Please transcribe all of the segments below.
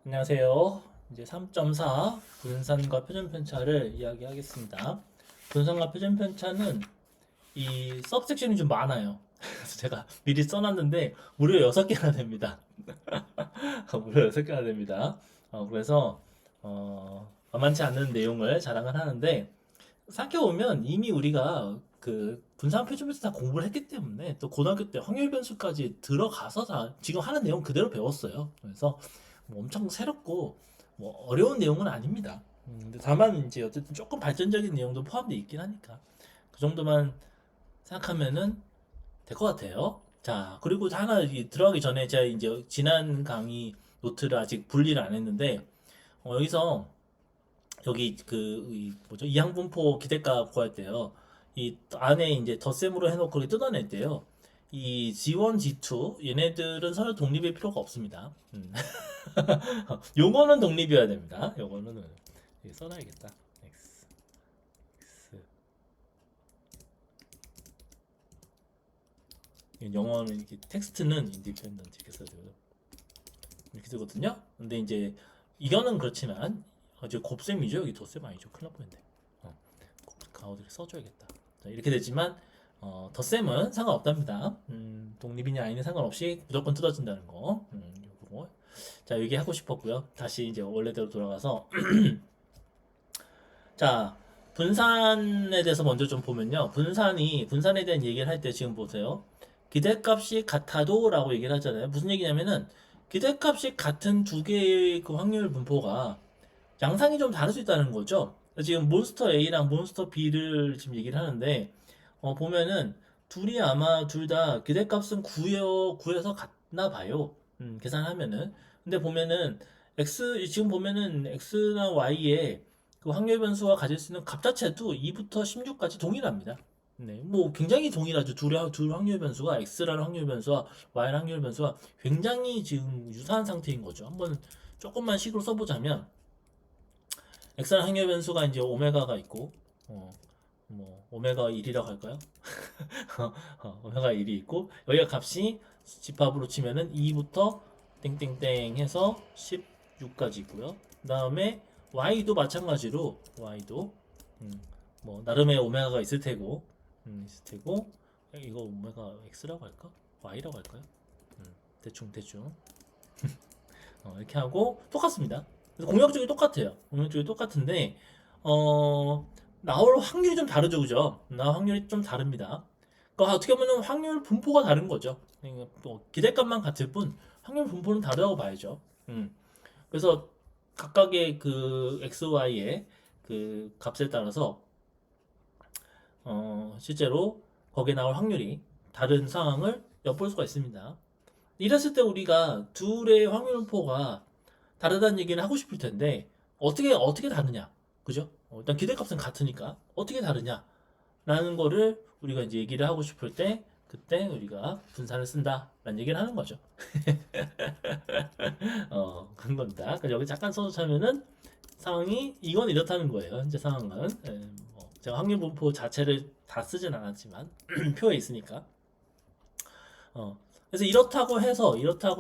안녕하세요. 이제 3.4 분산과 표준 편차를 이야기하겠습니다. 분산과 표준 편차는 이 서브섹션이 좀 많아요. 그래서 제가 미리 써놨는데 무려 6개나 됩니다. 무려 6개나 됩니다. 그래서 만만치 않은 내용을 자랑을 하는데 생각해보면 이미 우리가 그 분산 표준 편차 다 공부를 했기 때문에 또 고등학교 때 확률 변수까지 들어가서 다 지금 하는 내용 그대로 배웠어요. 그래서 뭐 엄청 새롭고 뭐 어려운 내용은 아닙니다. 근데 다만 이제 어쨌든 조금 발전적인 내용도 포함되어 있긴 하니까 그 정도만 생각하면은 될 것 같아요. 자, 그리고 하나 들어가기 전에 제가 이제 지난 강의 노트를 아직 분리를 안 했는데 여기서 여기 뭐죠, 이항분포 기대값 구할 때요. 이 안에 이제 덧셈으로 해놓고 뜯어낼 때요. 이 G1, G2 얘네들은 서로 독립일 필요가 없습니다. 요거는 독립이어야 됩니다. 요거는 써놔야겠다. X, X. 영어는 이렇게 텍스트는 independent 이렇게 써야 되거든요. 이렇게 되거든요. 근데 이제 이거는 그렇지만 이제 곱셈이죠. 여기 덧셈 아니죠. 큰일 날 뻔했네. 가우드를 써줘야겠다. 자, 이렇게 되지만 덧셈은 상관없답니다. 독립이냐 아니냐 상관없이 무조건 뜯어진다는 거. 요거. 자, 얘기하고 싶었고요. 다시 이제 원래대로 돌아가서 자, 분산에 대해서 먼저 좀 보면요. 분산에 대한 얘기를 할 때 지금 보세요. 기대값이 같아도 라고 얘기를 하잖아요. 무슨 얘기냐면은 기대값이 같은 두 개의 그 확률 분포가 양상이 좀 다를 수 있다는 거죠. 지금 몬스터 A랑 몬스터 B를 지금 얘기를 하는데 보면은 둘이 아마 둘 다 기대값은 9에서 같나 봐요. 계산하면은. 근데 보면은 지금 보면은 X나 Y에 그 확률 변수가 가질 수 있는 값 자체도 2부터 16까지 동일합니다. 네, 뭐 굉장히 동일하죠. 둘 확률 변수가 X라는 확률 변수와 Y라는 확률 변수가 굉장히 지금 유사한 상태인 거죠. 한번 조금만 식으로 써보자면 X라는 확률 변수가 이제 오메가가 있고 뭐 오메가 1이라고 할까요? 오메가 1이 있고 여기가 값이 집합으로 치면은 2부터 땡땡땡 해서 16까지 있고요. 그 다음에 y도 마찬가지로 y도 뭐 나름의 오메가가 있을 테고 이거 오메가 x라고 할까? y라고 할까요? 대충 이렇게 하고 똑같습니다. 그래서 공역적이 똑같아요. 공역적이 똑같은데 나올 확률이 좀 다르죠, 그죠? 나올 확률이 좀 다릅니다. 그러니까 어떻게 보면 확률 분포가 다른 거죠. 그러니까 또 기대값만 같을 뿐 확률 분포는 다르다고 봐야죠. 그래서 각각의 그 x, y의 그 값에 따라서 실제로 거기에 나올 확률이 다른 상황을 엿볼 수가 있습니다. 이랬을 때 우리가 둘의 확률 분포가 다르다는 얘기를 하고 싶을 텐데 어떻게 다르냐, 그죠? 일단 기대값은 같으니까 어떻게 다르냐 라는 거를 우리가 이제 얘기를 하고 싶을 때 그때 우리가 분산을 쓴다라는 얘기를 하는 거죠. 그런 겁니다. 그래서 여기 잠깐 써놓자면은 상황이 이건 이렇다는 거예요. 현재 상황은 뭐 제가 확률 분포 자체를 다 쓰진 않았지만 표에 있으니까 그래서 이렇다고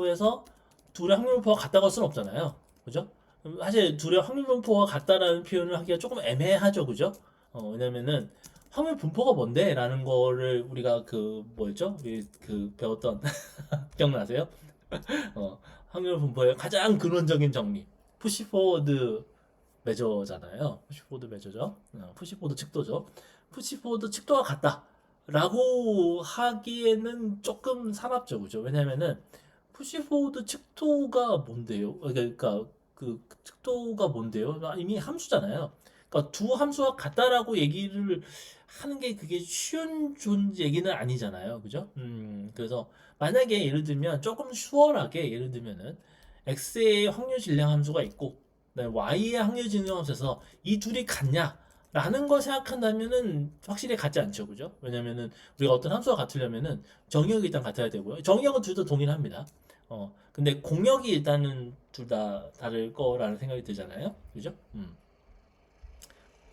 해서 둘의 확률 분포가 같다고 할 수는 없잖아요. 그죠? 사실 둘의 확률 분포가 같다라는 표현을 하기가 조금 애매하죠. 그죠? 왜냐면은 확률 분포가 뭔데? 라는 거를 우리가 그 뭐였죠? 우리 그 배웠던 기억나세요? 확률 분포의 가장 근원적인 정리. 푸시포워드 매저잖아요. 푸시포워드 매저죠. 푸시포워드 측도죠. 푸시포워드 측도가 같다. 라고 하기에는 조금 사납죠. 그죠? 왜냐면은 푸시포워드 측도가 뭔데요? 그러니까 그 측도가 뭔데요? 이미 함수잖아요. 그러니까 두 함수가 같다라고 얘기를 하는 게 그게 쉬운 얘기는 아니잖아요. 그죠? 그래서 만약에 예를 들면 조금 수월하게 예를 들면은 x의 확률 질량 함수가 있고 y의 확률 질량 함수에서 이 둘이 같냐? 라는 걸 생각한다면은 확실히 같지 않죠. 그죠? 왜냐면은 우리가 어떤 함수가 같으려면은 정의역이 일단 같아야 되고요. 정의역은 둘 다 동일합니다. 근데 공역이 일단은 둘 다 다를 거라는 생각이 들잖아요. 그죠?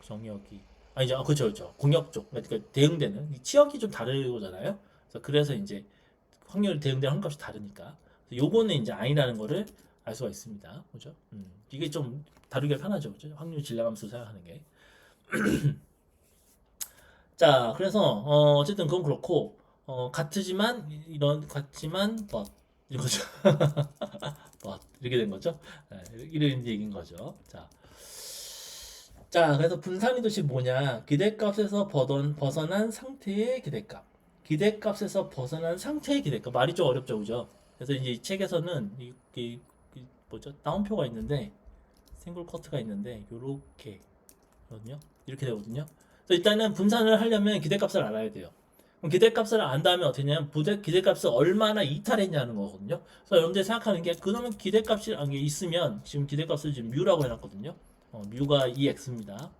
정역이 아니죠. 그렇죠. 공역 쪽. 그러니까 대응되는 이 치역이 좀 다르잖아요. 그래서 이제 확률 대응되는 한 값이 다르니까. 요거는 이제 아니라는 거를 알 수가 있습니다. 그죠? 이게 좀 다루기가 편하죠. 그죠? 확률 질량함수 사용하는 게. 자, 그래서 어쨌든 그건 그렇고 같지만 이런 같지만 but 이거죠. but 이렇게 된 거죠. 네, 이런 얘기인 거죠. 자, 그래서 분산이 도시 뭐냐? 기대값에서 벗어난 상태의 기대값. 기대값에서 벗어난 상태의 기대값. 말이 좀 어렵죠, 그죠? 그래서 이제 이 책에서는 뭐죠? 다운표가 있는데 싱글 커트가 있는데 요렇게 거든요. 이렇게 되거든요. 그래서 일단은 분산을 하려면 기대값을 알아야 돼요. 그럼 기대값을 안 다음에 어떻게 냐면 기대값을 얼마나 이탈했냐는 거거든요. 그래서 여러분들이 생각하는 게 그러면 기대값이 있으면 지금 기대값을 지금 뮤라고 해놨거든요. 뮤가 2x입니다.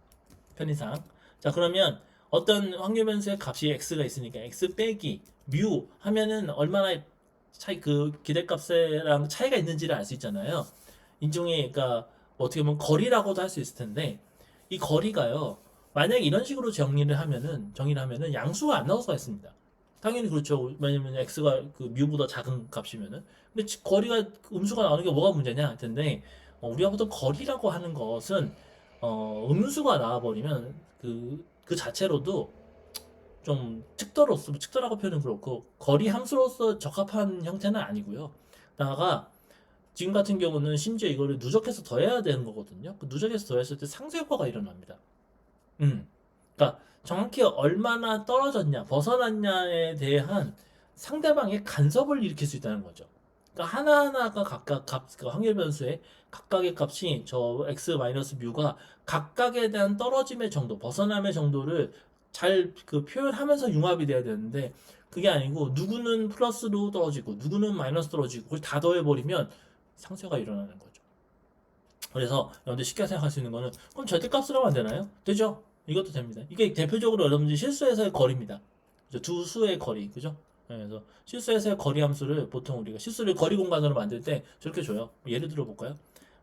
편의상. 자, 그러면 어떤 확률 변수의 값이 x가 있으니까 x 빼기 뮤 하면은 얼마나 그 기대값이랑 차이가 있는지를 알 수 있잖아요. 인종의 그러니까 어떻게 보면 거리라고도 할 수 있을 텐데 이 거리가요. 만약에 이런 식으로 정의를 하면은 양수가 안 나올 수가 있습니다. 당연히 그렇죠. 왜냐면 x가 그 뮤보다 작은 값이면은. 근데 거리가 음수가 나오는 게 뭐가 문제냐? 텐데 우리가 보통 거리라고 하는 것은 음수가 나와버리면 그 자체로도 좀 측도라고 표현은 그렇고 거리 함수로서 적합한 형태는 아니고요. 다가 지금 같은 경우는 심지어 이거를 누적해서 더해야 되는 거거든요. 그 누적해서 더했을 때 상쇄효과가 일어납니다. 그러니까 정확히 얼마나 떨어졌냐, 벗어났냐에 대한 상대방의 간섭을 일으킬 수 있다는 거죠. 그러니까 하나하나가 각각 그 확률 변수의 각각의 값이 저 x 마이너스 뮤가 각각에 대한 떨어짐의 정도, 벗어남의 정도를 잘 그 표현하면서 융합이 돼야 되는데 그게 아니고 누구는 플러스로 떨어지고 누구는 마이너스 떨어지고 그걸 다 더해버리면 상쇄가 일어나는 거죠. 그래서 여러분들 쉽게 생각할 수 있는 거는 그럼 절대값으로 하면 안 되나요? 되죠. 이것도 됩니다. 이게 대표적으로 여러분들 실수에서의 거리입니다. 그죠? 두 수의 거리, 그죠? 네, 그래서 실수에서의 거리 함수를 보통 우리가 실수를 거리 공간으로 만들 때 저렇게 줘요. 예를 들어 볼까요?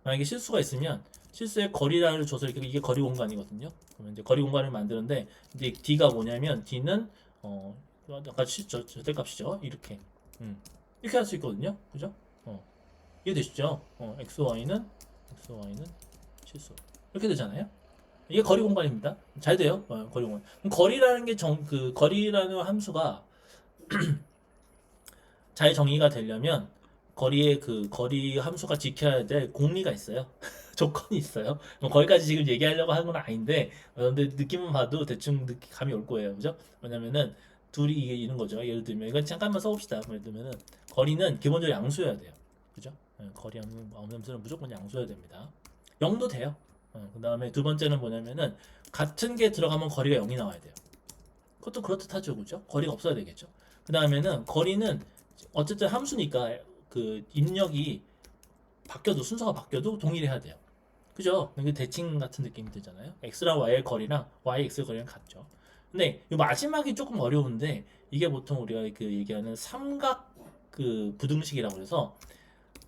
만약에 실수가 있으면 실수의 거리를 줘서 이게 거리 공간이거든요. 그러면 이제 거리 공간을 만드는데 이제 d가 뭐냐면 d는 아까 절대값이죠. 이렇게 이렇게 할 수 있거든요. 그죠? 이해되시죠? xy는 실수 이렇게 되잖아요. 이게 거리 공간입니다. 잘 돼요. 거리 공간. 그럼 거리라는 게 거리라는 함수가 잘 정의가 되려면 거리의 그 거리 함수가 지켜야 될 공리가 있어요. 조건이 있어요. 뭐 거기까지 지금 얘기하려고 하는 건 아닌데 근데 느낌만 봐도 대충 감이 올 거예요. 그죠? 왜냐면은 둘이 이게 이런 거죠. 예를 들면 이건 잠깐만 써봅시다. 예를 들면은 거리는 기본적으로 양수여야 돼요. 그죠? 거리 함수는 무조건 양수여야 됩니다. 0도 돼요. 그 다음에 두 번째는 뭐냐면은 같은 게 들어가면 거리가 0이 나와야 돼요. 그것도 그렇듯하죠. 그죠? 거리가 없어야 되겠죠. 그 다음에는 거리는 어쨌든 함수니까 그 입력이 순서가 바뀌어도 동일해야 돼요. 그죠? 이게 대칭 같은 느낌이 들잖아요. x랑 y의 거리랑 y, x의 거리랑 같죠. 근데 이 마지막이 조금 어려운데 이게 보통 우리가 그 얘기하는 삼각 그 부등식이라고 해서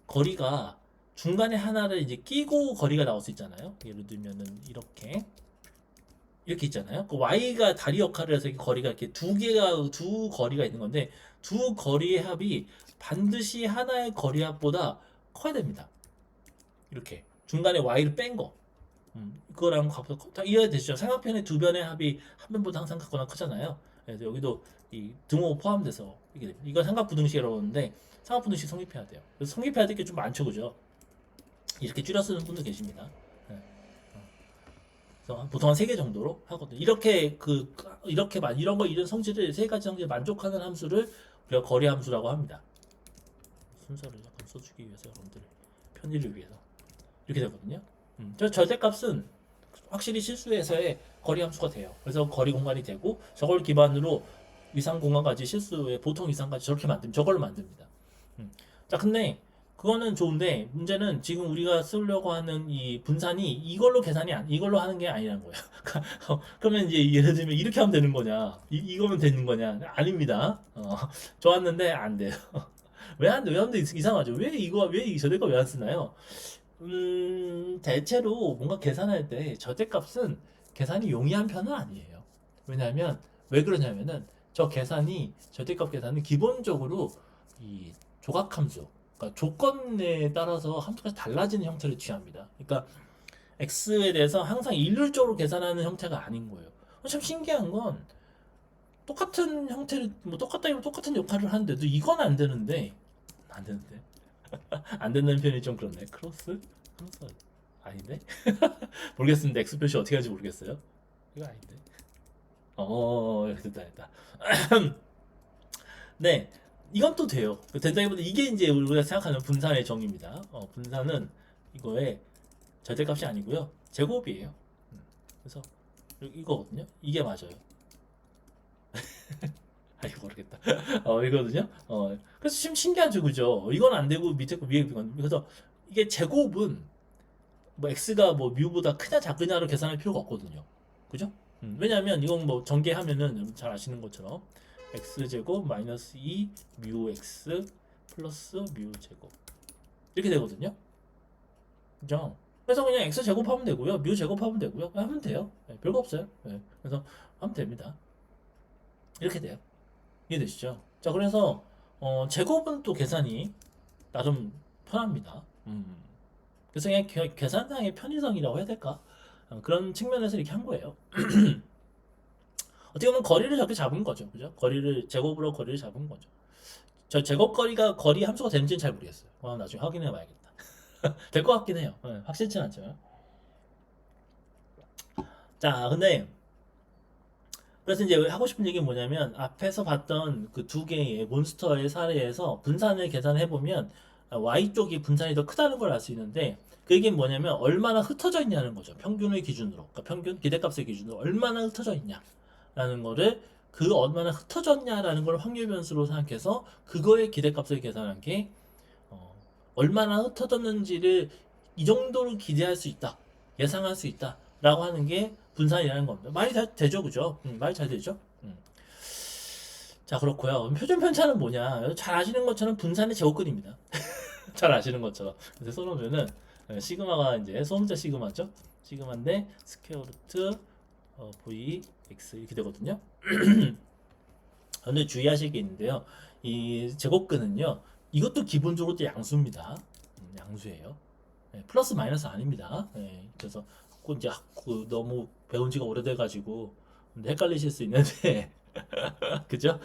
거리가 중간에 하나를 이제 끼고 거리가 나올 수 있잖아요. 예를 들면은 이렇게 있잖아요. 그 y가 다리 역할을 해서 거리가 이렇게 두 거리가 있는 건데 두 거리의 합이 반드시 하나의 거리 합보다 커야 됩니다. 이렇게 중간에 y를 뺀 거. 그거랑 다 이해되시죠? 삼각편의 두 변의 합이 한 변보다 항상 같거나 크잖아요. 그래서 여기도 이 등호 포함돼서 이게 됩니다. 이건 삼각부등식이라고 하는데 삼각부등식 성립해야 돼요. 그래서 성립해야 될 게 좀 많죠, 그죠? 이렇게 줄여 쓰는 분도 계십니다. 네. 그래서 보통 한 3개 정도로 하거든요. 이렇게 이런 성질을 3가지 성질을 만족하는 함수를 우리가 거리 함수라고 합니다. 순서를 약간 써주기 위해서 여러분들의 편의를 위해서 이렇게 되거든요. 저 절대값은 확실히 실수에서의 거리 함수가 돼요. 그래서 거리 공간이 되고 저걸 기반으로 위상 공간까지 실수의 보통 위상까지 저걸로 만듭니다. 자, 근데 그거는 좋은데 문제는 지금 우리가 쓰려고 하는 이 분산이 이걸로 하는 게 아니라는 거예요. 그러면 이제 예를 들면 이렇게 하면 되는 거냐? 이거면 되는 거냐? 아닙니다. 좋았는데 안 돼요. 왜 안 돼요? 왜 이상하죠? 왜 이 절대값 왜 안 쓰나요? 대체로 뭔가 계산할 때 절대값은 계산이 용이한 편은 아니에요. 왜냐하면 왜 그러냐면은 절대값 계산은 기본적으로 이 조각함수 그러니까 조건에 따라서 함수가 달라지는 형태를 취합니다. 그러니까 x에 대해서 항상 일률적으로 계산하는 형태가 아닌 거예요. 참 신기한 건 똑같은 형태를 뭐 똑같다면 똑같은 역할을 하는데도 이건 안 되는데 안 되는데 안 된다는 표현이 좀 그렇네. 크로스 함수 아닌데 모르겠습니다. x 표시 어떻게 할지 모르겠어요. 이거 아닌데. 됐다. 네, 이건 또 돼요. 된다기보다 이게 이제 우리가 생각하는 분산의 정의입니다. 분산은 이거의 절대값이 아니고요, 제곱이에요. 그래서 이거거든요. 이게 맞아요. 이거 모르겠다. 이거거든요. 그래서 좀 신기하죠, 그죠? 이건 안 되고 밑에 거 위에 이건. 그래서 이게 제곱은 뭐 x가 뭐 뮤보다 크냐 작으냐로 계산할 필요가 없거든요. 그죠? 왜냐하면 이건 뭐 전개하면은 여러분 잘 아시는 것처럼 x제곱 마이너스 2 뮤 x 플러스 뮤 제곱 이렇게 되거든요. 그죠? 그래서 그냥 x 제곱하면 되고요, 뮤 제곱하면 되고요, 하면 돼요. 네, 별거 없어요. 네, 그래서 하면 됩니다. 이렇게 돼요. 이해되시죠? 자, 그래서 제곱은 또 계산이 나름 편합니다. 그래서 그냥 계산상의 편의성이라고 해야 될까? 그런 측면에서 이렇게 한 거예요. 어떻게 보면 거리를 저렇게 잡은 거죠, 그죠? 거리를 제곱으로 거리를 잡은 거죠. 저 제곱 거리가 거리 함수가 되는지는 잘 모르겠어요. 나중에 확인해봐야겠다. 될 것 같긴 해요. 네, 확실치는 않죠. 자, 근데 그래서 이제 하고 싶은 얘기는 뭐냐면 앞에서 봤던 그 두 개의 몬스터의 사례에서 분산을 계산해 보면 y 쪽이 분산이 더 크다는 걸 알 수 있는데, 그 얘기는 뭐냐면 얼마나 흩어져 있냐는 거죠. 평균의 기준으로, 그러니까 평균 기대값의 기준으로 얼마나 흩어져 있냐라는 거를, 그 얼마나 흩어졌냐라는 걸 확률 변수로 생각해서 그거의 기대값을 계산한 게 얼마나 흩어졌는지를 이 정도로 기대할 수 있다, 예상할 수 있다라고 하는 게 분산이라는 겁니다. 말이 잘 되죠, 그죠? 말이 잘 되죠. 자, 그렇고요. 표준 편차는 뭐냐? 잘 아시는 것처럼 분산의 제곱근입니다. 잘 아시는 것처럼. 그래서 써놓으면은 시그마가 이제 소문자 시그마죠. 시그마인데 스퀘어 루트 v x 이렇게 되거든요. 근데 주의하실 게 있는데요. 이 제곱근은요, 이것도 기본적으로 또 양수입니다. 양수예요. 네, 플러스 마이너스 아닙니다. 네, 그래서 꼭 이제 너무 배운 지가 오래돼가지고 헷갈리실 수 있는데 그죠?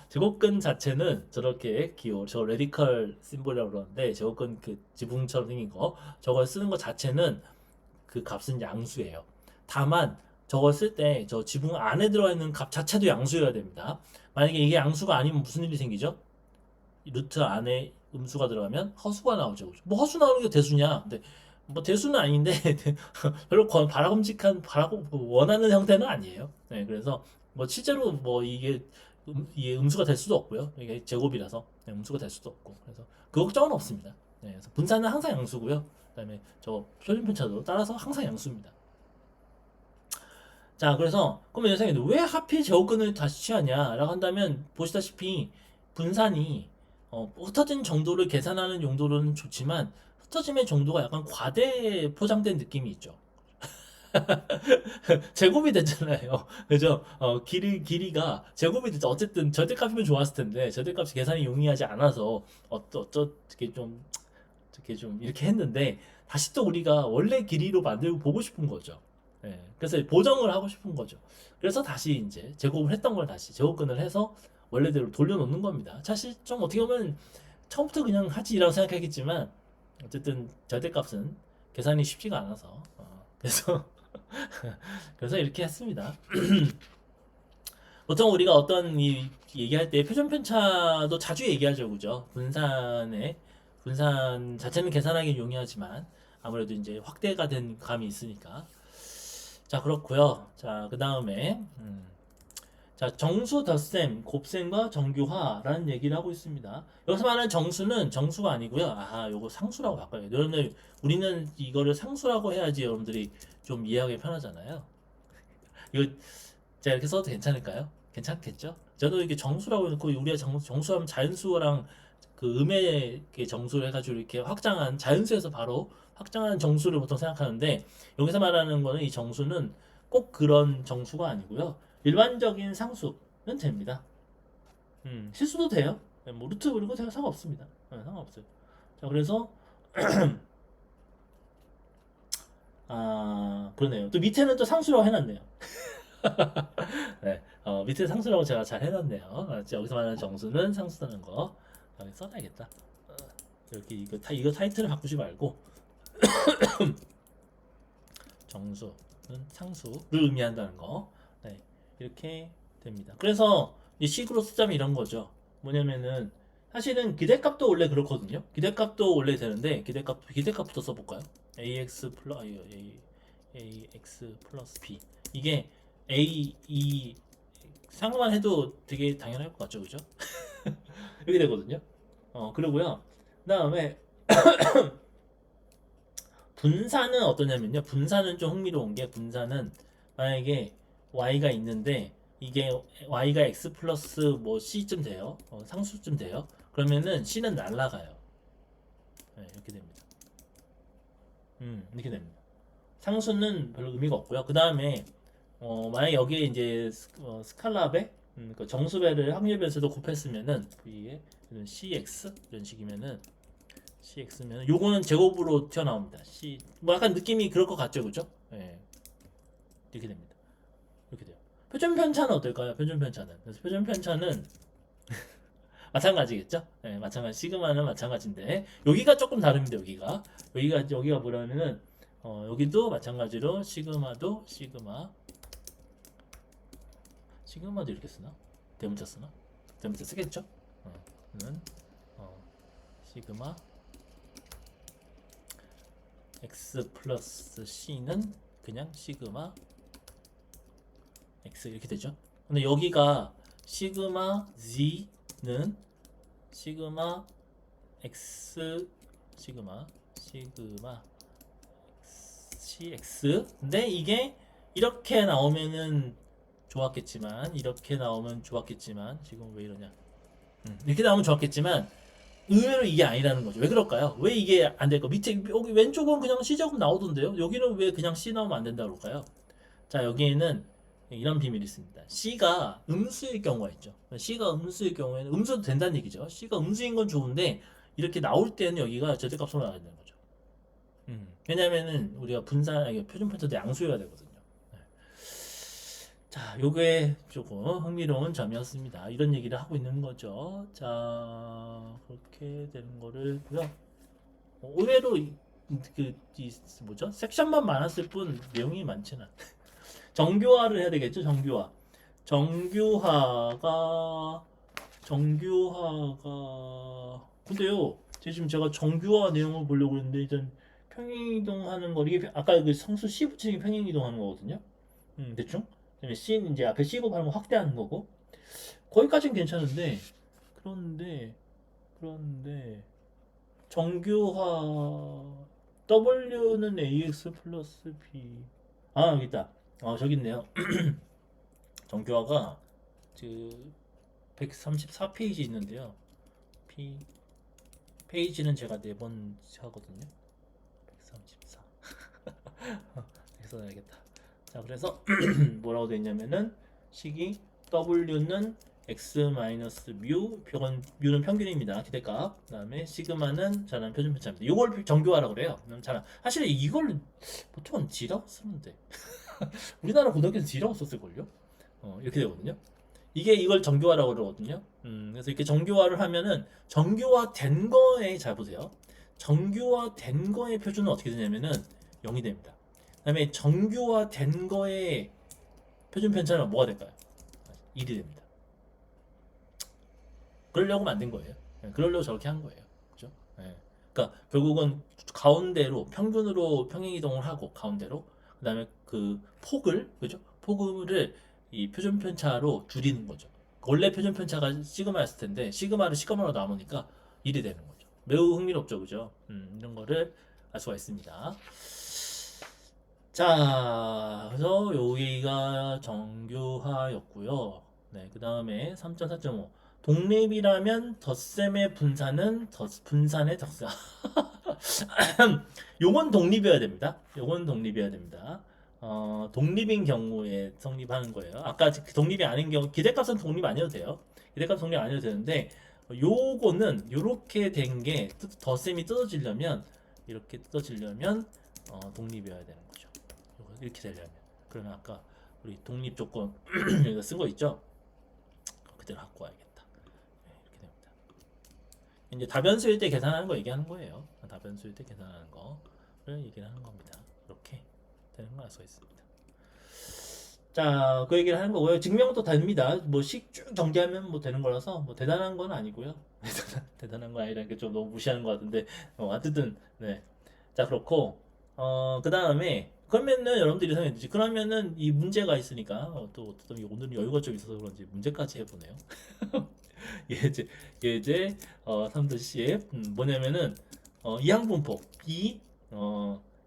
제곱근 자체는 저렇게 저 레디컬 심볼이라고 그러는데, 제곱근 그 지붕처럼 생긴 거, 저걸 쓰는 것 자체는 그 값은 양수예요. 다만 저걸 쓸 때 저 지붕 안에 들어가 있는 값 자체도 양수여야 됩니다. 만약에 이게 양수가 아니면 무슨 일이 생기죠? 루트 안에 음수가 들어가면 허수가 나오죠. 뭐 허수 나오는 게 대수냐? 근데 뭐 대수는 아닌데 별로 바라봄직한 원하는 형태는 아니에요. 네, 그래서 뭐 실제로 뭐 이게 음수가 될 수도 없고요. 이게 제곱이라서 음수가 될 수도 없고, 그래서 그 걱정은 없습니다. 네, 그래서 분산은 항상 양수고요. 그다음에 저 표준편차도 따라서 항상 양수입니다. 자, 그래서 그러면 여기서 왜 하필 제곱근을 다시 취하냐라고 한다면, 보시다시피 분산이 흩어진 정도를 계산하는 용도로는 좋지만 흩어짐의 정도가 약간 과대 포장된 느낌이 있죠. 제곱이 됐잖아요. 그죠? 길이가 제곱이 됐죠. 어쨌든 절대값이면 좋았을 텐데, 절대값이 계산이 용이하지 않아서 어떻게 좀 이렇게 했는데, 다시 또 우리가 원래 길이로 만들고 보고 싶은 거죠. 예, 그래서 보정을 하고 싶은 거죠. 그래서 다시 이제 제곱을 했던 걸 다시 제곱근을 해서 원래대로 돌려놓는 겁니다. 사실 좀 어떻게 보면 처음부터 그냥 하지라고 생각하겠지만, 어쨌든 절대값은 계산이 쉽지가 않아서 그래서 그래서 이렇게 했습니다. 보통 우리가 어떤 얘기할 때 표준 편차도 자주 얘기하죠, 그죠? 분산 자체는 계산하기 용이하지만 아무래도 이제 확대가 된 감이 있으니까. 자, 그렇고요. 자, 그 다음에 자, 정수, 덧셈, 곱셈과 정규화라는 얘기를 하고 있습니다. 여기서 말하는 정수는 정수가 아니고요. 요거 상수라고 바꿔요. 여러분들, 우리는 이거를 상수라고 해야지 여러분들이 좀 이해하기 편하잖아요. 이거 제가 이렇게 써도 괜찮을까요? 괜찮겠죠? 저도 이렇게 정수라고 해놓고, 우리가 정수하면 자연수랑 그 음의 정수를 해가지고 이렇게 확장한, 자연수에서 바로 확장한 정수를 보통 생각하는데, 여기서 말하는 거는 이 정수는 꼭 그런 정수가 아니고요. 일반적인 상수는 됩니다. 실수도 돼요. 뭐 루트 그리고 제가 상관없습니다. 상관없어요. 자, 그래서 그러네요. 또 밑에는 또 상수라고 해놨네요. 네, 밑에 상수라고 제가 잘 해놨네요. 여기서 말하는 정수는 상수라는 거 여기 써놔야겠다. 여기 이거 타이틀을 바꾸지 말고 정수는 상수를 의미한다는 거. 네, 이렇게 됩니다. 그래서 이 식으로 쓰자면 이런 거죠. 뭐냐면은 사실은 기대값도 원래 그렇거든요. 기대값도 원래 되는데 기대값부터 써볼까요? ax 플러스 b 이게 a 상만 해도 되게 당연할 것 같죠, 그죠? 이렇게 되거든요. 그러고요. 그다음에 분산은 어떠냐면요. 분산은 좀 흥미로운 게 분산은 만약에 y가 있는데 이게 y가 x 플러스 뭐 c쯤 돼요. 상수쯤 돼요. 그러면은 c는 날라가요. 네, 이렇게 됩니다. 이렇게 됩니다. 상수는 별로 의미가 없고요. 그 다음에 만약 여기에 이제 스칼라배, 그 정수배를 확률변수도 곱했으면은 v에 cx 이런 식이면은 cx면 요거는 제곱으로 튀어나옵니다. c 뭐 약간 느낌이 그럴 것 같죠, 그죠? 예, 이렇게 됩니다. 이렇게 돼요. 표준 편차는 어떨까요? 표준 편차는 그래서 표준 편차는 마찬가지겠죠? 예, 마찬가지 시그마는 마찬가지인데 여기가 조금 다릅니다. 여기가 뭐냐면은 여기도 마찬가지로 시그마도 이렇게 쓰나? 대문자 쓰나? 대문자 쓰겠죠? 는 시그마 x 플러스 c는 그냥 시그마 x 이렇게 되죠. 근데 여기가 시그마 z는 시그마 x 시그마 cx 근데 이게 이렇게 나오면은 좋았겠지만 이렇게 나오면 좋았겠지만 지금 왜 이러냐 이렇게 나오면 좋았겠지만 의외로 이게 아니라는 거죠. 왜 그럴까요? 왜 이게 안 될까? 밑에 여기 왼쪽은 그냥 C 제곱 나오던데요. 여기는 왜 그냥 C 나오면 안 된다고 그럴까요? 자, 여기에는 이런 비밀이 있습니다. C가 음수일 경우가 있죠. C가 음수일 경우에는 음수도 된다는 얘기죠. C가 음수인 건 좋은데 이렇게 나올 때는 여기가 절대값으로 나와야 되는 거죠. 왜냐면은 우리가 표준 편차도 양수여야 되거든요. 네. 자, 요게 조금 흥미로운 점이었습니다. 이런 얘기를 하고 있는 거죠. 자, 그렇게 되는 거를 보여. 의외로 뭐죠? 섹션만 많았을 뿐 내용이 많지는 않. 정교화를 해야 되겠죠? 정교화가 근데요. 지금 제가 정교화 내용을 보려고 했는데 일단 평행이동하는 거 이게 아까 그 상수 C 붙이기 평행이동하는 거거든요. 대충. 그다음에 C 이제 앞에 C 곱하는 거 확대하는 거고 거기까지는 괜찮은데 그런데 정교화 W는 AX 플러스 B 여기 있다. 저기 있네요. 정교화가 그 134페이지 있는데요. 페이지는 제가 4번 하거든요. 134. 써야겠다. 자, 그래서 뭐라고 되어 있냐면은 식이 W는 x-뮤, 뮤는 평균입니다. 기대값. 그다음에 시그마는 자란 표준 편차입니다. 이걸 정교화라고 그래요. 사실 이걸 보통은 G라고 쓰는데 우리나라 고등학교에서 G라고 썼을걸요? 이렇게 되거든요. 이걸 정교화라고 그러거든요. 그래서 이렇게 정교화를 하면은 정교화된 거에 잘 보세요. 정교화된 거의 표준은 어떻게 되냐면은 0이 됩니다. 그다음에 정교화된 거의 표준 편차는 뭐가 될까요? 1이 됩니다. 그러려고 만든 거예요. 그러려고 저렇게 한 거예요. 그죠? 그러니까 결국은 가운데로 평균으로 평행 이동을 하고 가운데로 그다음에 그 폭을 그죠? 폭을 이 표준 편차로 줄이는 거죠. 원래 표준 편차가 시그마였을 텐데 시그마를 시그마로 남으니까 1이 되는 거죠. 매우 흥미롭죠, 그죠? 이런 거를 알 수가 있습니다. 자, 그래서 여기가 정교화였고요. 네, 그 다음에 3.4.5 독립이라면 덧셈의 분산은 분산의 덧셈. 요건 독립이어야 됩니다. 독립인 경우에 성립하는 거예요. 아까 독립이 아닌 경우 기대값은 독립 아니어도 돼요. 기대값 독립 아니어도 되는데 요거는 요렇게 된 게 덧셈이 뜯어지려면 이렇게 뜯어지려면 독립이어야 되는 거죠. 이렇게 되려면. 그러면 아까 우리 독립 조건 여기다 쓴 거 있죠? 그대로 갖고 와야겠다. 네, 이렇게 됩니다. 이제 다변수일 때 계산하는 거 얘기하는 거예요. 다변수일 때 계산하는 거를 얘기를 하는 겁니다. 이렇게 되는 거 알 수가 있습니다. 자, 그 얘기를 하는 거고요. 증명도 됩니다. 뭐 식 쭉 정리하면 뭐 되는 거라서 뭐 대단한 건 아니고요. 대단한 건 아니라는 게 좀 너무 무시하는 것 같은데 어쨌든 네. 자, 그렇고 그 다음에 그러면은 여러분들이 생각했지. 그러면은 이 문제가 있으니까 또 오늘은 여유가 좀 있어서 그런지 문제까지 해보네요. 예제 3-10 뭐냐면은 이항분법 B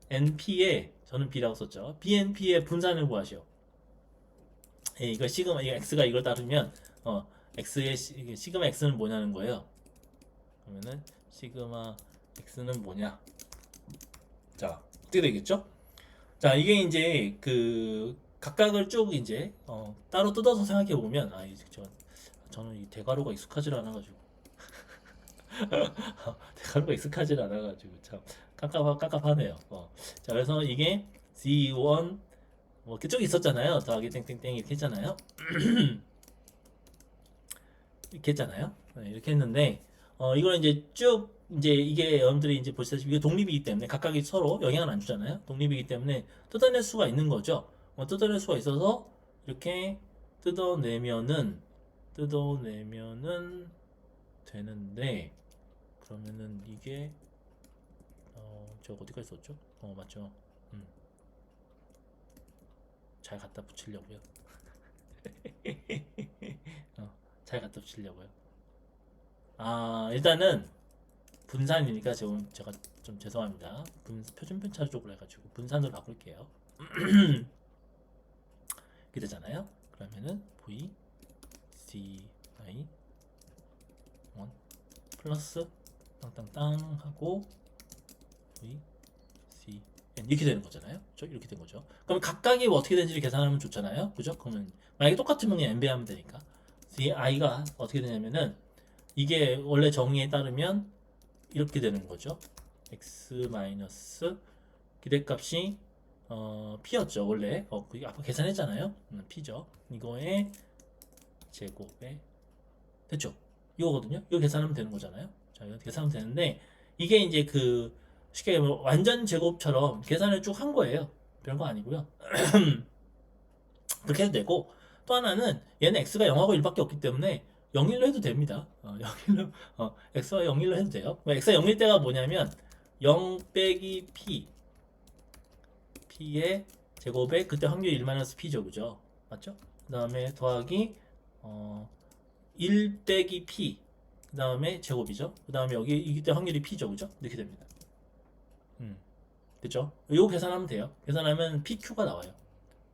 NP에 저는 B라고 썼죠. BNP의 분산을 구하시오. 예, 이거 시그마 이거 x가 이걸 따르면 x의 시그마 x는 뭐냐는 거예요. 그러면은 시그마 x는 뭐냐? 자, 어떻게 되겠죠? 자, 이게 이제 그 각각을 쭉 이제 따로 뜯어서 생각해 보면 이제 저는 이 대괄호가 익숙하지 않아 가지고 대괄호가 익숙하지 않아 가지고 참 깝깝하네요. 자, 그래서 이게 C1 뭐 그쪽에 있었잖아요. 더하기 땡땡땡 이렇게 했잖아요. 이렇게 했잖아요. 네, 이렇게 했는데 이걸 이제 쭉 이제 이게 여러분들이 이제 보시다시피 이게 독립이기 때문에 각각이 서로 영향을 안 주잖아요. 독립이기 때문에 뜯어낼 수가 있는 거죠. 뜯어낼 수가 있어서 이렇게 뜯어내면은 되는데 그러면은 이게 저 어디까지 썼죠? 맞죠. 잘 갖다 붙이려고요. 잘 갖다 붙이려고요. 일단은 분산이니까 제가 좀 죄송합니다. 표준 편차 쪽으로 해가지고 분산으로 바꿀게요. 이렇게 되잖아요. 그러면은 V C I 1 플러스 땅땅땅 하고 V C N 이렇게 되는 거잖아요. 그죠? 이렇게 된 거죠. 그럼 각각이 어떻게 되는지 계산하면 좋잖아요. 그죠? 그러면 만약에 똑같으면 그냥 n배하면 되니까 C I가 어떻게 되냐면은 이게 원래 정의에 따르면 이렇게 되는 거죠. x 마이너스 기대값이 p였죠 원래. 그게 아까 계산했잖아요. p죠. 이거의 제곱에 됐죠. 이거거든요. 이거 계산하면 되는 거잖아요. 자, 이거 계산하면 되는데 이게 이제 그 쉽게 얘기하면 완전 제곱처럼 계산을 쭉 한 거예요. 별거 아니고요. 그렇게 해도 되고 또 하나는 얘는 x가 0하고 1밖에 없기 때문에 0일로 해도 됩니다. 0일로 x가 0일로 해도 돼요. x가 0일 때가 뭐냐면 0 빼기 p의 제곱에 그때 확률 1-p죠. 그죠? 맞죠? 그 다음에 더하기 1 빼기 p 그 다음에 제곱이죠. 그 다음에 여기 이때 확률이 p죠. 그죠? 이렇게 됩니다. 됐죠? 이거 계산하면 돼요. 계산하면 pq가 나와요.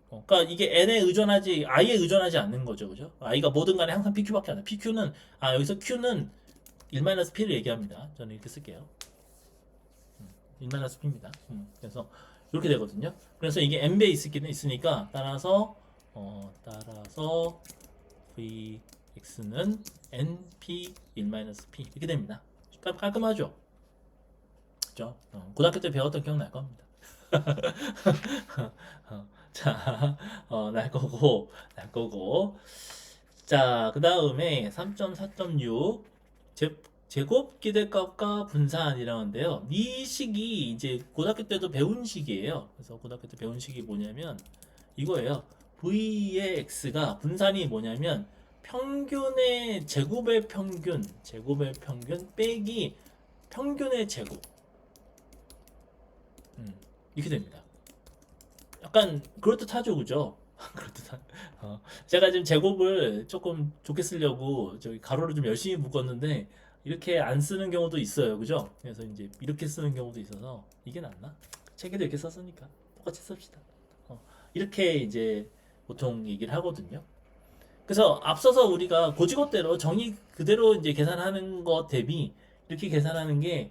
그러니까 이게 n에 의존하지 i에 의존하지 않는 거죠, 그죠? i가 뭐든 간에 항상 pq밖에 안 돼. pq는 여기서 q는 1-p를 얘기합니다. 저는 이렇게 쓸게요. 1-p입니다. 그래서 이렇게 되거든요. 그래서 이게 n배 있으니까 따라서 vx는 np 1-p 이렇게 됩니다. 깔끔하죠? 그죠? 고등학교 때 배웠던 기억날 겁니다. 자, 날 거고. 자, 그 다음에 3.4.6 제곱 기대값과 분산이라는데요. 이 식이 이제 고등학교 때도 배운 식이에요. 그래서 고등학교 때 배운 식이 뭐냐면 이거예요. V의 X가 분산이 뭐냐면 평균의 제곱의 평균 빼기 평균의 제곱. 이렇게 됩니다. 약간 그럴듯하죠, 그죠? 그럴듯한. 제가 지금 제곱을 조금 좋게 쓰려고 저기 가로를 좀 열심히 묶었는데 이렇게 안 쓰는 경우도 있어요, 그죠? 그래서 이제 이렇게 쓰는 경우도 있어서 이게 낫나? 책에도 이렇게 썼으니까 똑같이 씁시다. 이렇게 이제 보통 얘기를 하거든요. 그래서 앞서서 우리가 고지고대로 정의 그대로 이제 계산하는 것 대비 이렇게 계산하는 게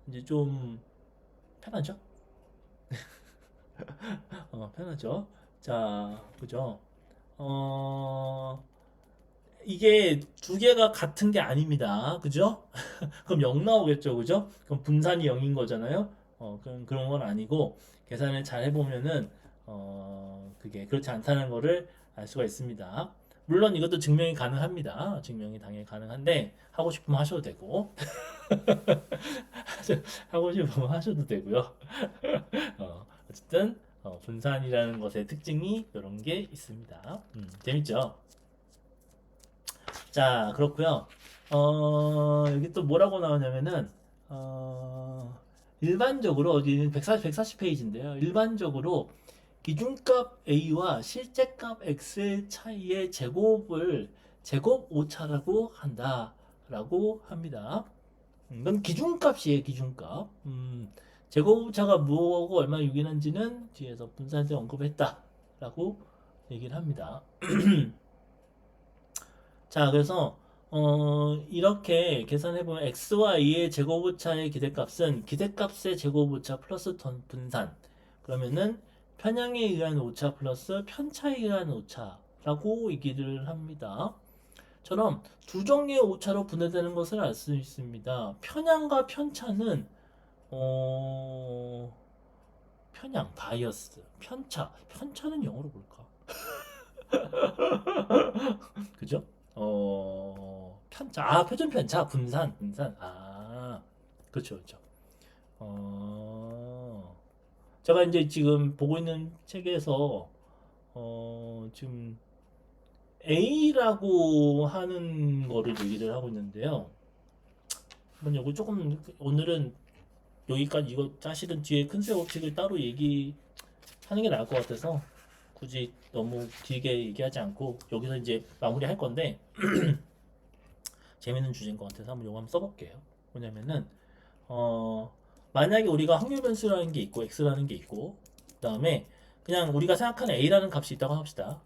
이제 좀 편하죠? 편하죠. 자, 그죠? 이게 두 개가 같은 게 아닙니다. 그죠? 그럼 0 나오겠죠. 그죠? 그럼 분산이 0인 거잖아요. 그런 건 아니고 계산을 잘 해보면은 그게 그렇지 않다는 거를 알 수가 있습니다. 물론 이것도 증명이 가능합니다. 증명이 당연히 가능한데 하고 싶으면 하셔도 되고 하고 싶으면 하셔도 되고요. 어쨌든 분산이라는 것의 특징이 이런 게 있습니다. 재밌죠? 자, 그렇고요. 여기 또 뭐라고 나오냐면은 일반적으로 어디 140 페이지인데요. 일반적으로 기준값 A와 실제값 X의 차이의 제곱을 제곱 오차라고 한다라고 합니다. 이건 기준값이에요, 기준값. 제곱 오차가 뭐고 얼마나 유기한지는 뒤에서 분산에서 언급했다라고 얘기를 합니다. 자, 그래서 이렇게 계산해 보면 x와 y의 제곱오차의 기대값은 기대값의 제곱오차 플러스 분산. 그러면은 편향에 의한 오차 플러스 편차에 의한 오차라고 얘기를 합니다. 처럼 두 종류의 오차로 분해되는 것을 알 수 있습니다. 편향과 편차는 편향, 바이어스, 편차는 영어로 뭘까? 그죠? 표준 편차, 분산. 그렇죠, 그렇죠. 제가 이제 지금 보고 있는 책에서, 지금 A라고 하는 거를 얘기를 하고 있는데요. 한번 요거 조금, 오늘은 여기까지 이거 사실은 뒤에 큰 세 법칙을 따로 얘기하는 게 나을 것 같아서 굳이 너무 길게 얘기하지 않고 여기서 이제 마무리할 건데 재밌는 주제인 것 같아서 한번 요거 한번 써볼게요. 뭐냐면은 만약에 우리가 확률 변수라는 게 있고 x라는 게 있고 그 다음에 그냥 우리가 생각하는 a라는 값이 있다고 합시다.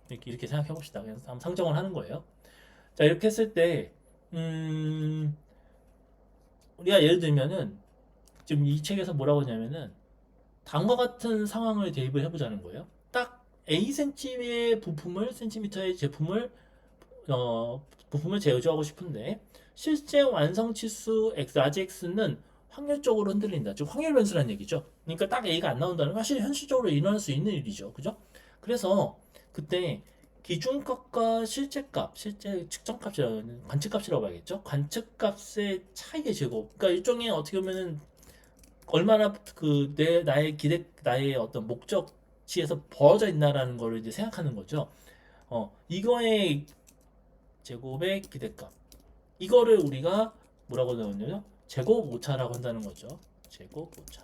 이렇게 생각해 봅시다. 그냥 한번 상정을 하는 거예요. 자, 이렇게 했을 때 우리가 예를 들면은 지금 이 책에서 뭐라고 하냐면은 다음과 같은 상황을 대입을 해보자는 거예요. 딱 A 센티미터의 제품을 부품을 제조하고 싶은데 실제 완성 치수 x, 라지 x는 확률적으로 흔들린다. 즉 확률 변수라는 얘기죠. 그러니까 딱 A가 안 나온다는 건 사실 현실적으로 일어날 수 있는 일이죠. 그죠? 그래서 그때 기준값과 실제값, 실제 측정값이라고 관측값이라고 봐야겠죠. 관측값의 차이의 제곱. 그러니까 일종의 어떻게 보면은 얼마나 나의 어떤 목적지에서 벌어져 있나라는 거를 이제 생각하는 거죠. 이거의 제곱의 기대값. 이거를 우리가 뭐라고 나오냐면 제곱 오차라고 한다는 거죠. 제곱 오차.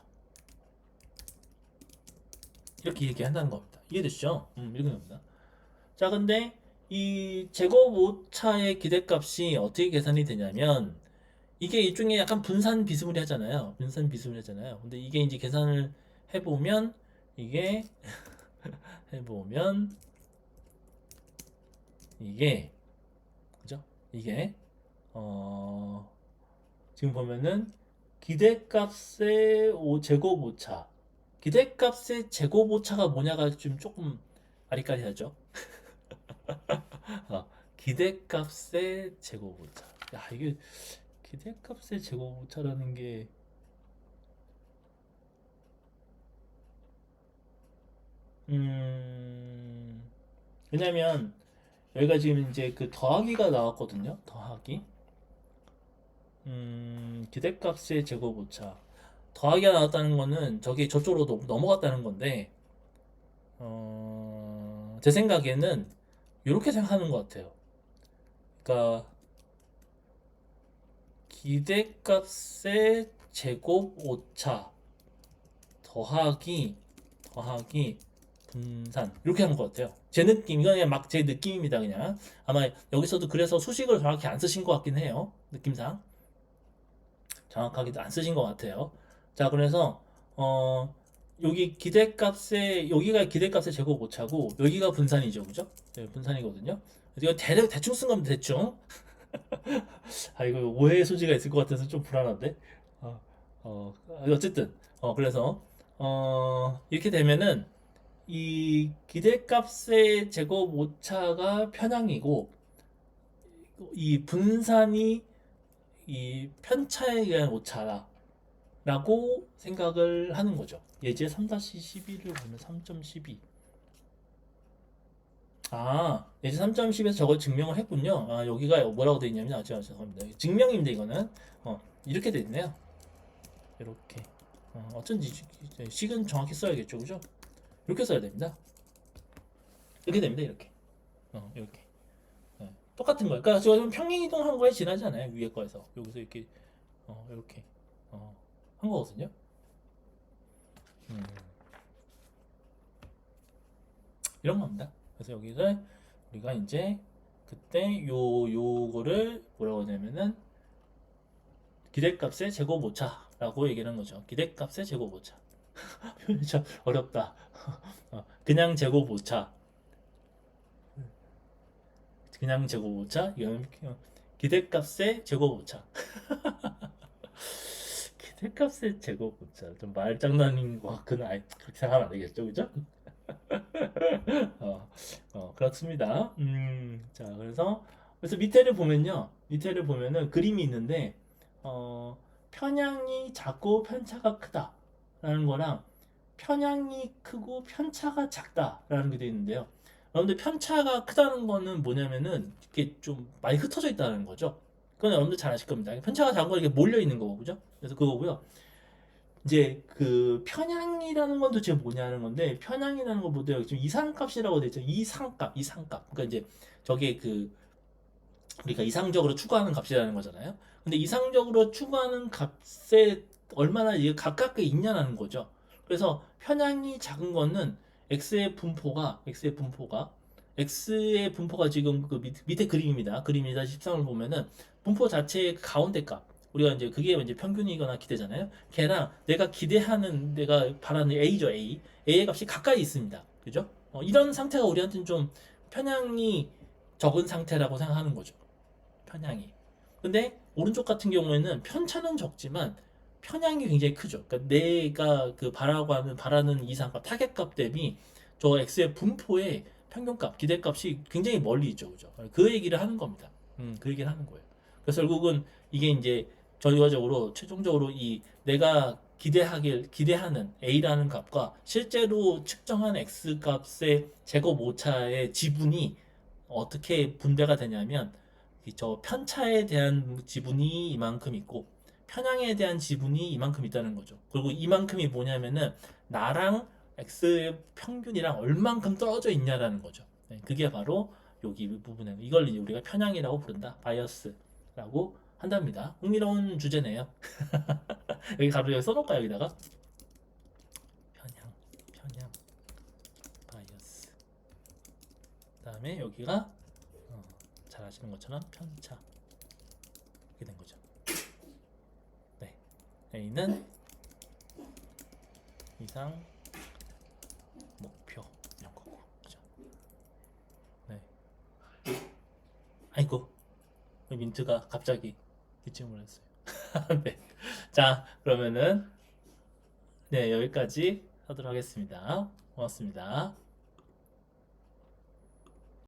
이렇게 얘기한다는 겁니다. 이해되시죠? 이렇게 됩니다. 자, 근데 이 제곱 오차의 기대값이 어떻게 계산이 되냐면 이게 일종의 약간 분산 비스무리 하잖아요. 분산 비스무리 하잖아요. 근데 이게 이제 계산을 해보면 이게 해보면 이게 그죠? 이게 지금 보면은 기대값의 제곱 오차 기대값의 제곱 오차가 뭐냐가 좀 조금 아리까리하죠. 기대값의 제곱 오차. 야, 이게 기대값의 제곱 오차라는 게 왜냐면 여기가 지금 이제 그 더하기가 나왔거든요. 더하기. 기대값의 제곱 오차. 더하기가 나왔다는 거는 저기 저쪽으로 넘어갔다는 건데, 제 생각에는 이렇게 생각하는 것 같아요. 그러니까 기대값의 제곱 오차 더하기 분산 이렇게 하는 것 같아요. 제 느낌 이건 그냥 막 제 느낌입니다. 그냥 아마 여기서도 그래서 수식을 정확히 안 쓰신 것 같긴 해요. 느낌상 정확하게 안 쓰신 것 같아요. 자, 그래서 여기 여기가 기대값의 제곱 오차고 여기가 분산이죠, 그죠? 네, 분산이거든요. 이거 대충 쓴 겁니다. 대충. 이거 오해의 소지가 있을 것 같아서 좀 불안한데. 어쨌든 그래서 이렇게 되면은 이 기대값의 제곱 오차가 편향이고 이 분산이 이 편차에 의한 오차라고 생각을 하는 거죠. 예제 3-12를 보면 3.12. 예제 3.10에서 저걸 증명을 했군요. 여기가 뭐라고 되어 있냐면, 죄송합니다. 증명인데 이거는 이렇게 되어 있네요. 이렇게. 어쩐지 식은 정확히 써야겠죠, 그죠? 이렇게 써야 됩니다. 이렇게 됩니다, 이렇게. 이렇게. 똑같은 거예요. 그러니까 지금 평행 이동한 거에 지나지 않아요, 위에 거에서. 여기서 이렇게 이렇게 한 거거든요. 이런 겁니다. 그래서 여기서 우리가 이제 그때 요거를 뭐라고 하냐면은 기대값의 제곱 오차라고 얘기하는 거죠. 기대값의 제곱 오차. 표현이 참 어렵다. 그냥 제곱 오차. 그냥 제곱 오차. 이건 기대값의 제곱 오차. 기대값의 제곱 오차. 좀 말장난인 것 같구나. 그렇게 생각하면 안 되겠죠, 그죠? 그렇습니다. 자, 그래서 밑에를 보면요. 밑에를 보면은 그림이 있는데, 편향이 작고 편차가 크다라는 거랑 편향이 크고 편차가 작다라는 게 되어 있는데요. 여러분들 편차가 크다는 거는 뭐냐면은 이렇게 좀 많이 흩어져 있다는 거죠. 그건 여러분들 잘 아실 겁니다. 편차가 작은 거 이렇게 몰려 있는 거고, 그죠? 그래서 그거고요. 이제 그 편향이라는 건 도대체 뭐냐는 건데, 편향이라는 것보다 지금 이상값이라고 되어 있죠. 이상값. 그러니까 이제 저게 그 우리가 이상적으로 추구하는 값이라는 거잖아요. 근데 이상적으로 추구하는 값에 얼마나 이게 가깝게 있냐는 거죠. 그래서 편향이 작은 거는 x의 분포가 지금 그 밑에 그림입니다. 그림이다 13을 보면은 분포 자체의 가운데 값, 우리가 이제 그게 이제 평균이거나 기대잖아요. 걔랑 내가 바라는 A죠, A의 값이 가까이 있습니다. 그죠? 이런 상태가 우리한테는 좀 편향이 적은 상태라고 생각하는 거죠. 편향이. 근데 오른쪽 같은 경우에는 편차는 적지만 편향이 굉장히 크죠. 그러니까 내가 그 바라는 이상값, 타겟값 대비 저 x의 분포의 평균값, 기대값이 굉장히 멀리 있죠, 그죠? 그 얘기를 하는 겁니다. 그 얘기를 하는 거예요. 그래서 결국은 이게 이제 결과적으로 최종적으로 이 내가 기대하는 a라는 값과 실제로 측정한 x 값의 제곱 오차의 지분이 어떻게 분배가 되냐면, 저 편차에 대한 지분이 이만큼 있고 편향에 대한 지분이 이만큼 있다는 거죠. 그리고 이만큼이 뭐냐면은 나랑 x의 평균이랑 얼만큼 떨어져 있냐라는 거죠. 그게 바로 여기 부분에 이걸 이제 우리가 편향이라고 부른다. 바이어스라고 한답니다. 흥미로운 주제네요. 여기 가로 여기 써놓을까요? 여기다가 편향, 바이어스. 그다음에 여기가 잘 아시는 것처럼 편차. 이렇게 된 거죠. 네, A는 이상 목표 이런 거고, 그죠? 네. 아이고, 민트가 갑자기 기침을 했어요. 네. 자, 그러면은 네, 여기까지 하도록 하겠습니다. 고맙습니다.